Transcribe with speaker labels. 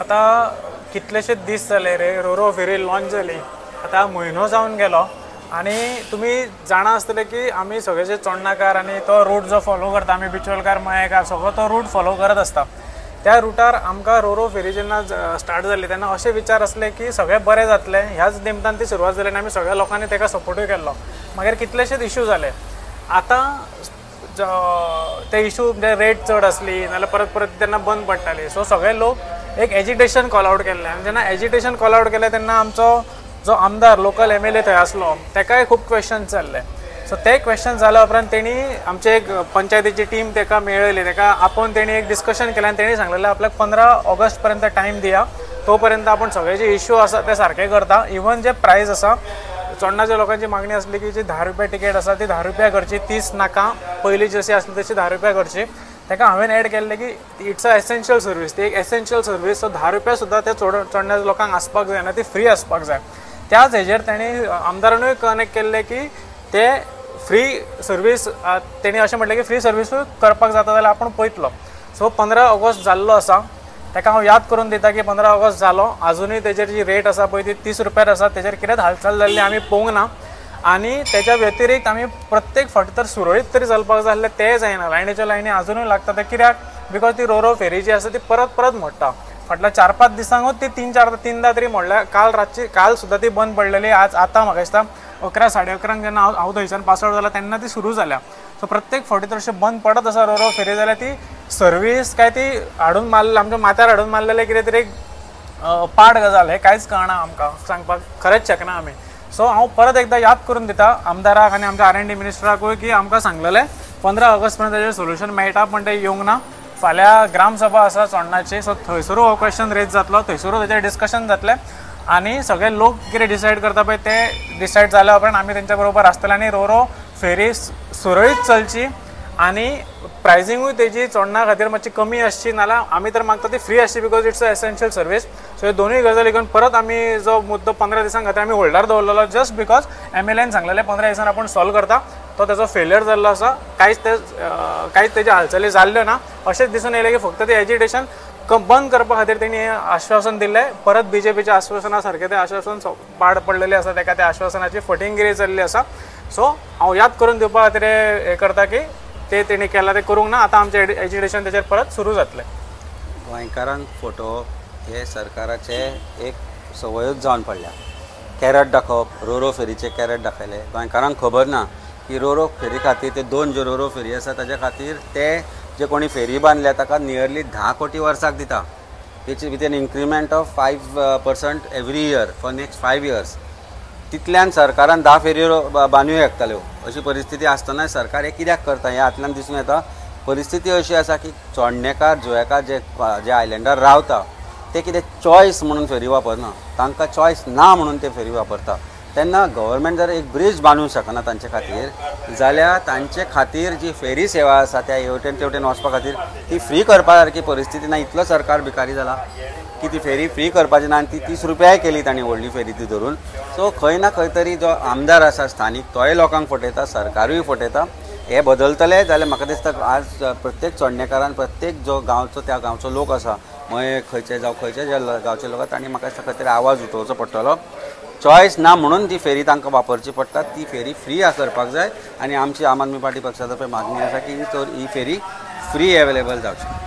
Speaker 1: आता कितलेशेच दीस जाले रे रोरो फेरी लॉन्च जाली, आता म्हयनो जावन गेलो आणि तुम्ही जाणा आसतले की आमी सगळेचे चोडणाकार आणि तो रूट जो फॉलो करता आमी बिचोलकार मयेकार सगळो तो रूट फॉलो करत आसता। त्या रुटार आमकां रोरो फेरी जेन्ना स्टार्ट जाली तेन्ना अशे विचार आसले की सगळें बरें जातलें, ह्याच निमतान ती सुरवात जाली आनी आमी सगळ्या लोकांनी तेका सपोर्टूय केल्लो। मागीर कितलेशेच इश्यू जाले, आतां ते इश्यू म्हणजे रेट चड आसली नाल्यार परत परत तेन्ना बंद पडटाली, सो सगळे लोक एक एजिटेशन कॉल आउट केल्लें आनी जेन्ना एजिटेशन कॉल आउट केलें तेन्ना आमचो जो आमदार लोकल MLA थंय आसलो तेकाय खूब क्वेश्चन्स जाल्ले। सो ते क्वेश्चन जाल्या उपरांत तेणी आमचे एक पंचायतीची टीम तेका मेळयली, तेका आपोवन तेणी एक डिस्कशन केलें आनी तेणी सांगलेलें आपल्याक 15 ऑगस्ट पर्यंत टायम दिया, तो पर्यंत आपण सगळे जे इश्यू आसा ते सारके करता। इवन जे प्रायस आसा चोडणाच्या लोकांची मागणी आसली की जी 10 रुपया टिकेट आसा ती 10 रुपया करची, 30 नाका, पयलीं जशी आसली तशी 10 रुपया करची। तेका हांवें एड केल्लें की इट्स अ एसेन्शियल सर्वीस, ती एक एसेन्शियल सर्वीस, सो 10 रुपया सुद्दां त्या चोडणाच्या लोकांक आसपाक जाय ना, ती फ्री आसपाक जाय। त्याच हेजेर तेणी आमदारानूय कनेक्ट केल्लें की ते फ्री सर्वीस तेणी अशें म्हटलें की फ्री सर्वीसूय करपाक जाता जाल्यार आपूण पळयतलो। सो 15 ऑगस्ट जाल्लो आसा, तेका हांव याद करून दिता की 15 ऑगस्ट जालो, अजुनूय तेजेर जी रेट आसा पळय ती 30 रुपयार आसा, तेजेर कितेंच हालचाल जाल्ली आमी पळोवंक ना। आनी तेच्या व्यतिरिक्त आमी प्रत्येक फावटी तर सुरळीत तरी चलपाक जाय आसलें तें जायना, लायनीच्या लायनी अजुनूय लागता। ते कित्याक, बिकॉज ती रोरो फेरी जी आसा ती परत परत मोडटा, फाटल्या 4-5 दिसांकूच ती 3-4 तरी मोडल्या। काल सुद्दां ती बंद पडलेली, आतां म्हाका दिसता 11-11:30 जेन्ना हांव थंयच्यान पास आउट जाला तेन्ना ती सुरू जाल्या। सो प्रत्येक फावटी तर अशें बंद पडत आसा रोरो फेरी, जाल्यार ती सर्वीस काय ती हाडून मारलेली आमच्या माथ्यार हाडून मारलेलें कितें तरी एक पाड गजाल, हें कांयच कळना आमकां, सांगपाक खरेंच शकना आमी। सो हांव परत एकदां याद करून दिता आमदाराक आनी आमच्या R&D मिनिस्टराकूय की आमकां सांगलेलें 15 ऑगस्ट पर्यंत तेजेर सोल्युशन मेळटा, पण तें येवंक ना। फाल्यां ग्रामसभा आसा चोडणाची, सो थंयसरूय हो क्वेश्चन रेज जातलो, थंयसरूय तेजेर डिस्कशन जातलें आनी सगळे लोक कितें डिसायड करता पळय ते डिसायड जाल्या उपरांत आमी तेंच्या बरोबर आसतले आनी रोरो फेरी सुरळीत चलची आनी प्रायसींगूय तेजी चोडणा खातीर मातशी कमी आसची, नाल्यार आमी तर मागता ती फ्री आसची, because it's a essential service. So हे दोनूय गजाली घेवन परत आमी जो मुद्दो 15 दिसां खातीर आमी होल्डार दवरलेलो, जस्ट बिकॉज MLAन सांगलेलें 15 दिसान आपूण सॉल्व करता, तो तेजो फेलियर जाल्लो आसा, कांयच तेज्या हालचाली जाल्ल्यो ना। अशेंच दिसून येयलें की फक्त तें एजिटेशन बंद करपा खातीर तेणी आश्वासन दिल्लें, परत BJPच्या आश्वासना सारकें तें आश्वासन पाड पडलेलें आसा, तेका त्या आश्वासनाची फटिंगगिरी जाल्ली आसा। सो हांव याद करून दिवपा खातीर हें करता की ते तेणी केलां तें करूंक ना, आतां आमचें एजिटेशन तेजेर परत सुरू जातलें।
Speaker 2: गोंयकारांक फोटो हे सरकाराचे एक संवयूच जावन पडल्या, कॅरेट दाखोवप, रोरो फेरीचे कॅरेट दाखयले। गोंयकारांक खबर ना की रोरो फेरी खातीर ते 2 ज्यो रोरो फेरी आसा ताच्या खातीर ते जे कोणी फेरी बांदल्या ताका नियरली 10 कोटी वर्साक दिता, with an increment of 5% every year for next 5 years। तितल्यान सरकारान 10 फेरी बांदूं शकताल्यो, अशी परिस्थिती आसतना सरकार हे कित्याक करता हे हातल्यान दिसून येता। परिस्थिती अशी आसा की चोडणेकार जुंवेकार जे आयलँडार रावता ते कितें चॉयस म्हणून फेरी वापरना, तांकां चॉयस ना म्हणून ते फेरी वापरता। तेन्ना गव्हर्मेंट जर एक ब्रिज बांदूंक शकना तांचे खातीर, जाल्यार तांचे खातीर जी फेरी सेवा आसा त्या हेवटेन तेवटेन वचपा खातीर ती फ्री करपा सारकी परिस्थिती ना। इतलो सरकार भिकारी जाला की ती फेरी फ्री करपाची ना आनी ती 30 रुपयाय केली तांणी व्हडली फेरी ती धरून। सो खंय ना खंय तरी जो आमदार आसा स्थानीक तोय लोकांक फटयता, सरकारूय फटयता। हे बदलतले जाल्यार म्हाका दिसता आज प्रत्येक चोडणेकारान, प्रत्येक जो गांवचो त्या गांवचो लोक आसा, मये खंयचे जावं खंयचे जे गांवचे लोक तांणी म्हाका दिसता खातीर आवाज उठोवचो पडटलो। चॉयस ना म्हणून ती फेरी तांकां वापरची पडटा, ती फेरी फ्री करपाक जाय आनी आमची आम आदमी पार्टी पक्षा तर्फे मागणी आसा की ही फेरी फ्री अवेलेबल जावची।